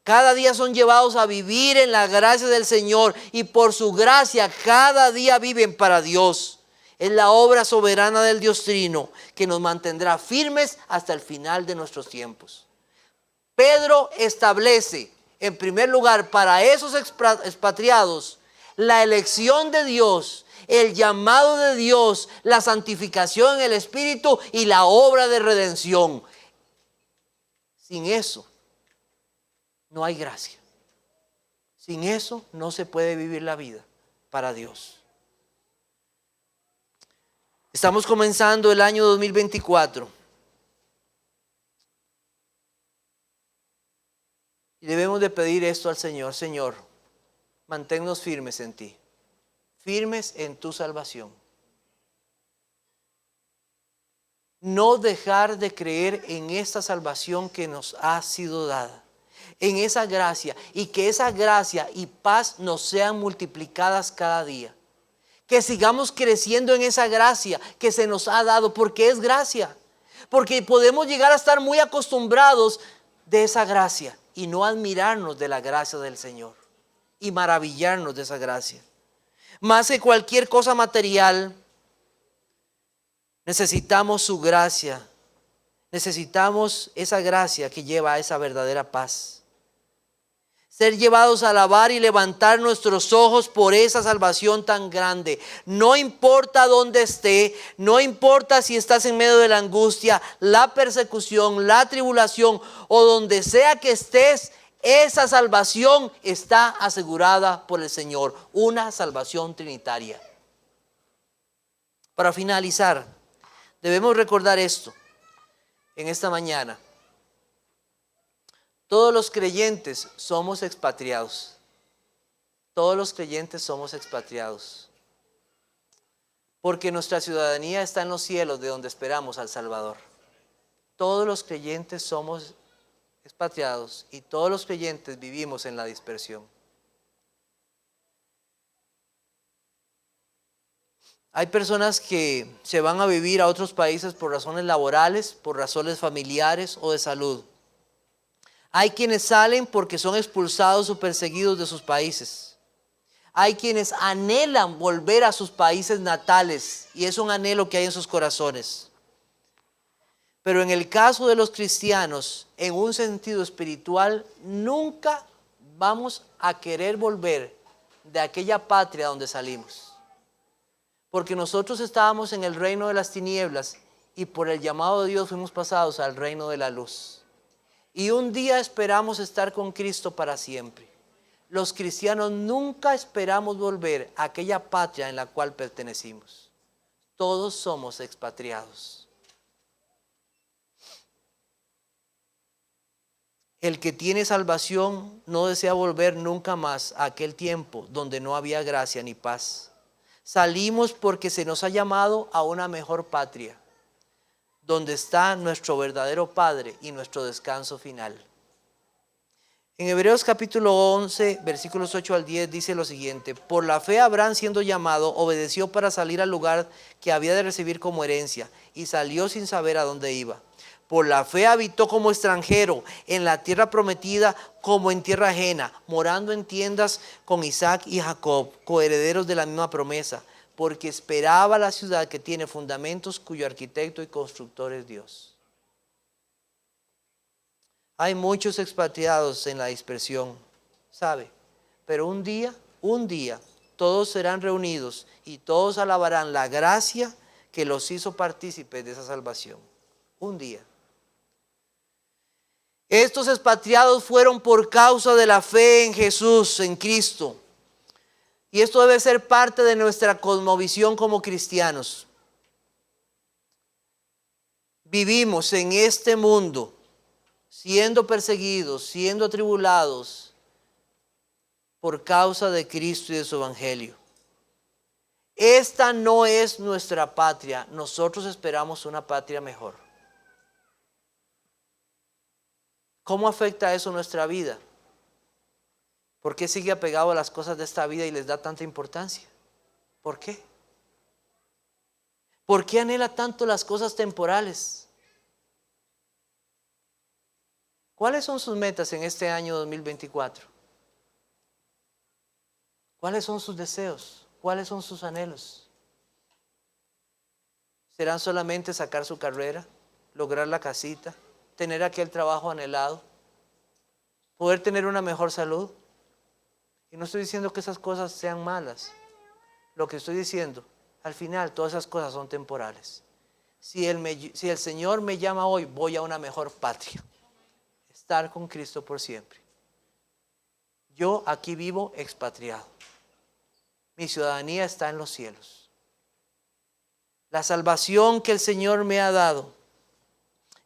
Cada día son llevados a vivir en la gracia del Señor y por su gracia cada día viven para Dios. Es la obra soberana del Dios Trino que nos mantendrá firmes hasta el final de nuestros tiempos. Pedro establece, en primer lugar, para esos expatriados, la elección de Dios, el llamado de Dios, la santificación en el Espíritu y la obra de redención. Sin eso no hay gracia. Sin eso no se puede vivir la vida para Dios. Estamos comenzando el año 2024. Y debemos de pedir esto al Señor: Señor, manténnos firmes en ti, firmes en tu salvación. No dejar de creer en esta salvación que nos ha sido dada, en esa gracia, y que esa gracia y paz nos sean multiplicadas cada día. Que sigamos creciendo en esa gracia que se nos ha dado, porque es gracia. Porque podemos llegar a estar muy acostumbrados de esa gracia y no admirarnos de la gracia del Señor y maravillarnos de esa gracia. Más que cualquier cosa material, necesitamos su gracia. Necesitamos esa gracia que lleva a esa verdadera paz. Ser llevados a alabar y levantar nuestros ojos por esa salvación tan grande. No importa dónde esté, no importa si estás en medio de la angustia, la persecución, la tribulación o donde sea que estés, esa salvación está asegurada por el Señor. Una salvación trinitaria. Para finalizar, debemos recordar esto en esta mañana. Todos los creyentes somos expatriados. Todos los creyentes somos expatriados. Porque nuestra ciudadanía está en los cielos, de donde esperamos al Salvador. Todos los creyentes somos expatriados y todos los creyentes vivimos en la dispersión. Hay personas que se van a vivir a otros países por razones laborales, por razones familiares o de salud. Hay quienes salen porque son expulsados o perseguidos de sus países. Hay quienes anhelan volver a sus países natales y es un anhelo que hay en sus corazones. Pero en el caso de los cristianos, en un sentido espiritual, nunca vamos a querer volver de aquella patria donde salimos. Porque nosotros estábamos en el reino de las tinieblas y por el llamado de Dios fuimos pasados al reino de la luz. Y un día esperamos estar con Cristo para siempre. Los cristianos nunca esperamos volver a aquella patria en la cual pertenecimos. Todos somos expatriados. El que tiene salvación no desea volver nunca más a aquel tiempo donde no había gracia ni paz. Salimos porque se nos ha llamado a una mejor patria, donde está nuestro verdadero Padre y nuestro descanso final. En Hebreos capítulo 11, versículos 8 al 10 dice lo siguiente: por la fe Abraham, siendo llamado, obedeció para salir al lugar que había de recibir como herencia, y salió sin saber a dónde iba. Por la fe habitó como extranjero en la tierra prometida, como en tierra ajena, morando en tiendas con Isaac y Jacob, coherederos de la misma promesa, porque esperaba la ciudad que tiene fundamentos, cuyo arquitecto y constructor es Dios. Hay muchos expatriados en la dispersión, ¿sabe? Pero un día, todos serán reunidos y todos alabarán la gracia que los hizo partícipes de esa salvación. Un día. Estos expatriados fueron por causa de la fe en Jesús, en Cristo. Y esto debe ser parte de nuestra cosmovisión como cristianos. Vivimos en este mundo siendo perseguidos, siendo atribulados por causa de Cristo y de su evangelio. Esta no es nuestra patria. Nosotros esperamos una patria mejor. ¿Cómo afecta eso nuestra vida? ¿Por qué sigue apegado a las cosas de esta vida y les da tanta importancia? ¿Por qué? ¿Por qué anhela tanto las cosas temporales? ¿Cuáles son sus metas en este año 2024? ¿Cuáles son sus deseos? ¿Cuáles son sus anhelos? ¿Serán solamente sacar su carrera, lograr la casita, tener aquel trabajo anhelado, poder tener una mejor salud? Y no estoy diciendo que esas cosas sean malas. Lo que estoy diciendo, al final todas esas cosas son temporales. Si el Señor me llama hoy, voy a una mejor patria. Estar con Cristo por siempre. Yo aquí vivo expatriado. Mi ciudadanía está en los cielos. La salvación que el Señor me ha dado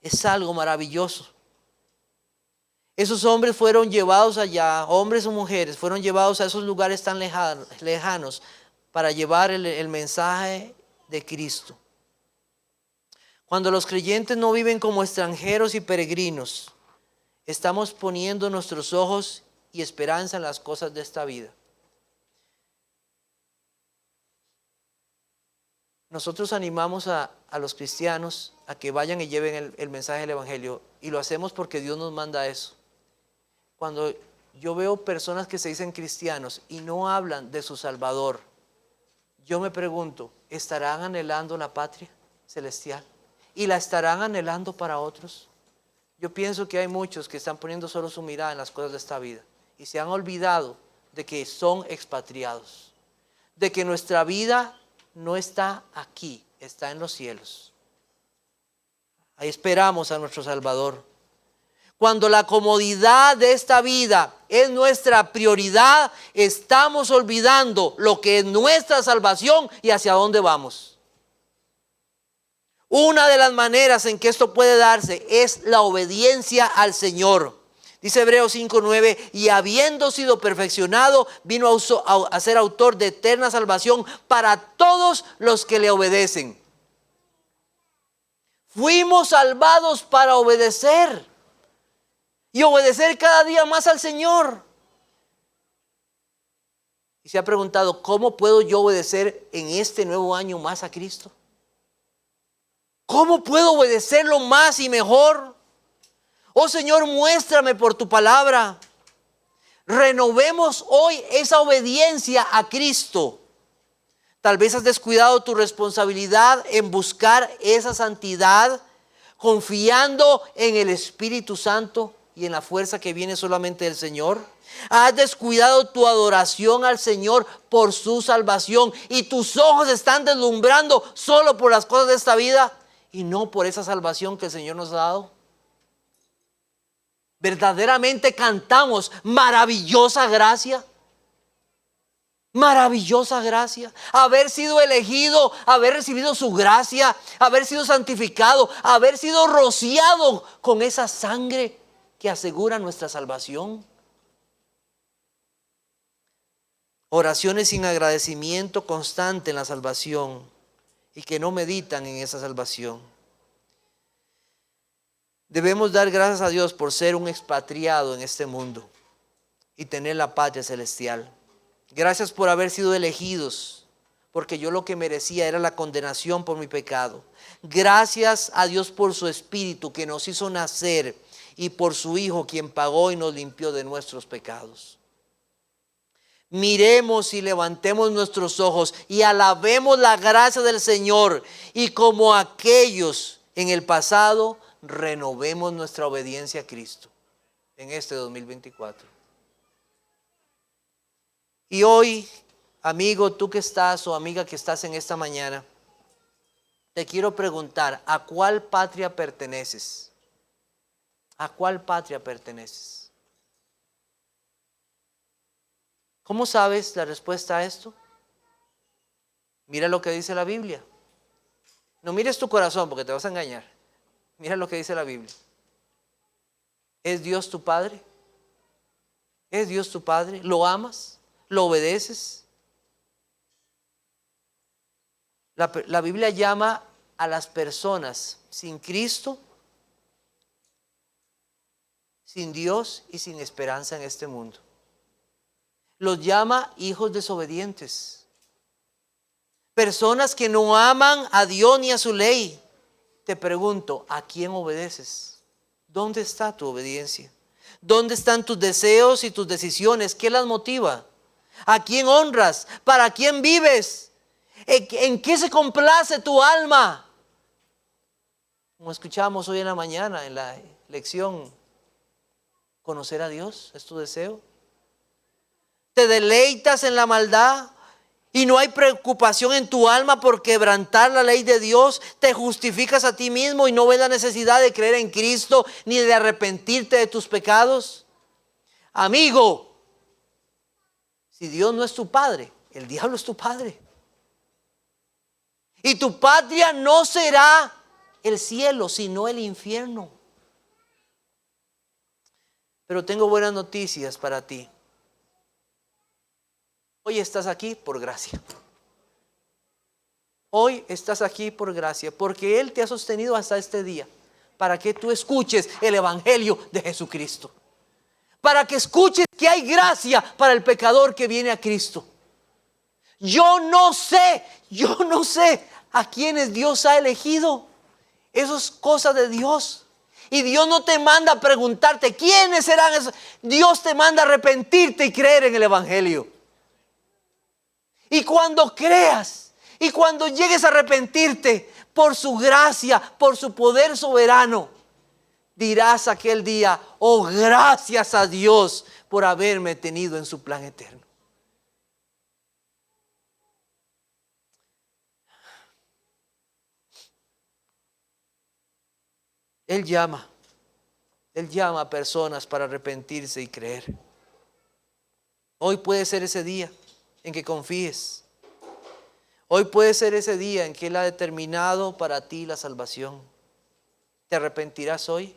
es algo maravilloso. Esos hombres fueron llevados allá, hombres o mujeres, fueron llevados a esos lugares tan lejanos para llevar el mensaje de Cristo. Cuando los creyentes no viven como extranjeros y peregrinos, estamos poniendo nuestros ojos y esperanza en las cosas de esta vida. Nosotros animamos a los cristianos a que vayan y lleven el mensaje del evangelio, y lo hacemos porque Dios nos manda eso. Cuando yo veo personas que se dicen cristianos y no hablan de su Salvador, yo me pregunto, ¿estarán anhelando la patria celestial? ¿Y la estarán anhelando para otros? Yo pienso que hay muchos que están poniendo solo su mirada en las cosas de esta vida y se han olvidado de que son expatriados, de que nuestra vida no está aquí, está en los cielos. Ahí esperamos a nuestro Salvador. Cuando la comodidad de esta vida es nuestra prioridad, estamos olvidando lo que es nuestra salvación y hacia dónde vamos. Una de las maneras en que esto puede darse es la obediencia al Señor. Dice Hebreos 5:9, y habiendo sido perfeccionado, vino a ser autor de eterna salvación para todos los que le obedecen. Fuimos salvados para obedecer y obedecer cada día más al Señor. Y se ha preguntado, ¿cómo puedo yo obedecer en este nuevo año más a Cristo? ¿Cómo puedo obedecerlo más y mejor? Oh Señor, muéstrame por tu palabra. Renovemos hoy esa obediencia a Cristo. Tal vez has descuidado tu responsabilidad en buscar esa santidad confiando en el Espíritu Santo y en la fuerza que viene solamente del Señor? ¿Has descuidado tu adoración al Señor por su salvación y tus ojos están deslumbrando solo por las cosas de esta vida y no por esa salvación que el Señor nos ha dado? Verdaderamente cantamos maravillosa gracia. Maravillosa gracia, haber sido elegido, haber recibido su gracia, haber sido santificado, haber sido rociado con esa sangre que asegura nuestra salvación. Oraciones sin agradecimiento constante en la salvación y que no meditan en esa salvación. Debemos dar gracias a Dios por ser un expatriado en este mundo y tener la patria celestial. Gracias por haber sido elegidos, porque yo lo que merecía era la condenación por mi pecado. Gracias a Dios por su Espíritu que nos hizo nacer y por su Hijo quien pagó y nos limpió de nuestros pecados. Miremos y levantemos nuestros ojos y alabemos la gracia del Señor y como aquellos en el pasado renovemos nuestra obediencia a Cristo en este 2024. Y hoy, amigo, tú que estás o amiga que estás en esta mañana, te quiero preguntar, ¿a cuál patria perteneces? ¿A cuál patria perteneces? ¿Cómo sabes la respuesta a esto? Mira lo que dice la Biblia. No mires tu corazón porque te vas a engañar. Mira lo que dice la Biblia. ¿Es Dios tu Padre? ¿Es Dios tu Padre? ¿Lo amas? ¿Lo obedeces? La Biblia llama a las personas sin Cristo, sin Dios y sin esperanza en este mundo. Los llama hijos desobedientes. Personas que no aman a Dios ni a su ley. Te pregunto, ¿a quién obedeces? ¿Dónde está tu obediencia? ¿Dónde están tus deseos y tus decisiones? ¿Qué las motiva? ¿A quién honras? ¿Para quién vives? ¿En qué se complace tu alma? Como escuchamos hoy en la mañana en la lección, ¿conocer a Dios es tu deseo? ¿Te deleitas en la maldad y no hay preocupación en tu alma por quebrantar la ley de Dios? ¿Te justificas a ti mismo y no ves la necesidad de creer en Cristo ni de arrepentirte de tus pecados? Amigo, si Dios no es tu padre, el diablo es tu padre. Y tu patria no será el cielo, sino el infierno. Pero tengo buenas noticias para ti. Hoy estás aquí por gracia. Hoy estás aquí por gracia, porque Él te ha sostenido hasta este día, para que tú escuches el Evangelio de Jesucristo. Para que escuches que hay gracia para el pecador que viene a Cristo. Yo no sé a quienes Dios ha elegido. Eso es cosa de Dios. Y Dios no te manda a preguntarte quiénes serán esos. Dios te manda a arrepentirte y creer en el Evangelio. Y cuando creas y cuando llegues a arrepentirte por su gracia, por su poder soberano, dirás aquel día, oh, gracias a Dios por haberme tenido en su plan eterno. Él llama a personas para arrepentirse y creer. Hoy puede ser ese día en que confíes. Hoy puede ser ese día en que Él ha determinado para ti la salvación. ¿Te arrepentirás hoy?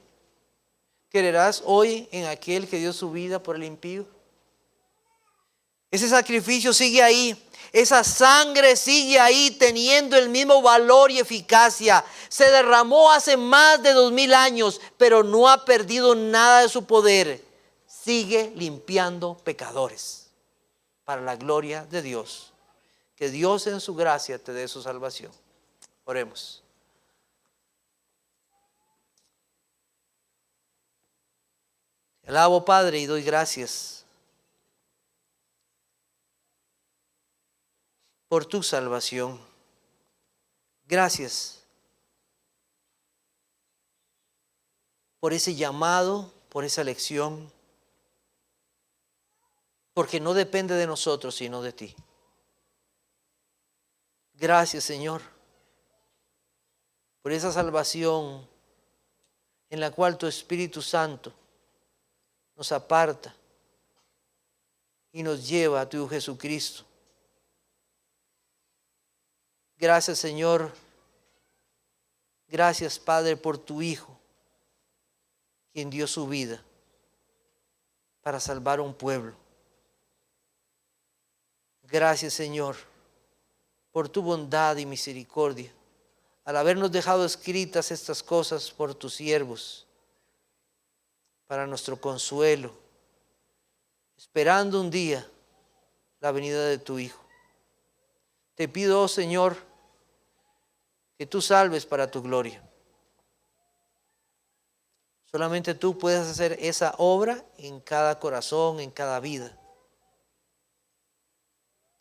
¿Creerás hoy en aquel que dio su vida por el impío? Ese sacrificio sigue ahí. Esa sangre sigue ahí teniendo el mismo valor y eficacia. Se derramó hace más de 2000 años, pero no ha perdido nada de su poder. Sigue limpiando pecadores para la gloria de Dios. Que Dios en su gracia te dé su salvación. Oremos. Te alabo, Padre, y doy gracias por tu salvación. Gracias por ese llamado, por esa elección, porque no depende de nosotros, sino de ti. Gracias, Señor, por esa salvación en la cual tu Espíritu Santo nos aparta y nos lleva a tu Jesucristo. Gracias, Señor. Gracias, Padre, por tu Hijo, quien dio su vida para salvar un pueblo. Gracias, Señor, por tu bondad y misericordia, al habernos dejado escritas estas cosas por tus siervos, para nuestro consuelo, esperando un día la venida de tu Hijo. Te pido, oh Señor, que tú salves para tu gloria. Solamente tú puedes hacer esa obra en cada corazón, en cada vida.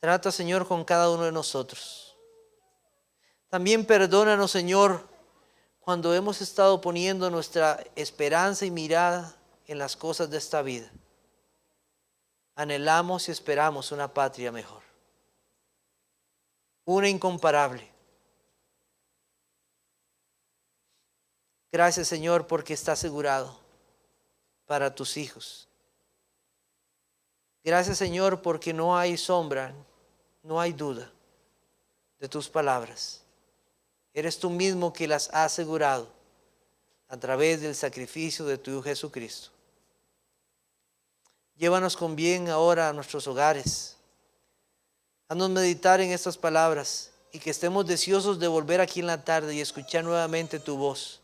Trata, Señor, con cada uno de nosotros. También perdónanos, Señor, cuando hemos estado poniendo nuestra esperanza y mirada en las cosas de esta vida. Anhelamos y esperamos una patria mejor, una incomparable. Gracias, Señor, porque está asegurado para tus hijos. Gracias, Señor, porque no hay sombra, no hay duda de tus palabras. Eres tú mismo que las has asegurado a través del sacrificio de tu Hijo Jesucristo. Llévanos con bien ahora a nuestros hogares. Haznos meditar en estas palabras y que estemos deseosos de volver aquí en la tarde y escuchar nuevamente tu voz.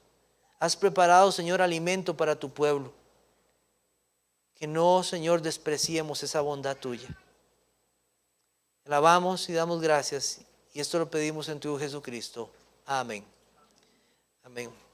Has preparado, Señor, alimento para tu pueblo. Que no, Señor, despreciemos esa bondad tuya. Alabamos y damos gracias y esto lo pedimos en tu Hijo Jesucristo. Amén. Amén.